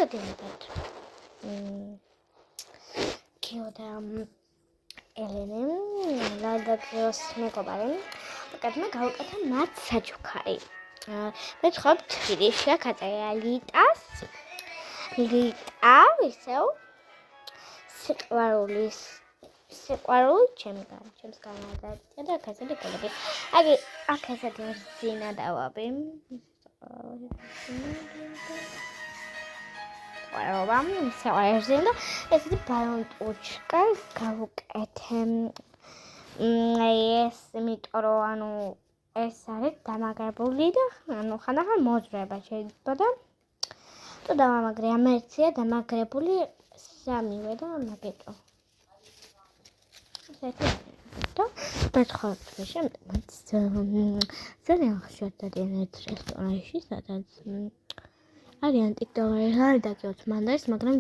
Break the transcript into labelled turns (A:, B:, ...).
A: ზოგადად კიო და ელენე ლადაგიოს მეგობარი უკეთმა გავუკეთა მათ საჩუქარი მე ვთქვათ თბილისში აკაწერა ლიტა ისევ სიყვარული ჩემს განაძატია და აქ ესეთი აი აქ ესეთი ზინა დავაბი საერთოდ ესეთი ბალონტუჩკა გავუკეთე ეს იმიტომ რომ ანუ ეს არის დამაგრებული და ანუ ხანდახან მოძრება შეიძლება და თუ დამამაგრე ამერცია დამაგრებული სამივე და მაგეთო და მეცხრე შემდგომაც ძალიან ხშირად ერთ რესტორანში სადაც არიან ტიკტოკერები არ დაგიოთ მანდარის მაგრამ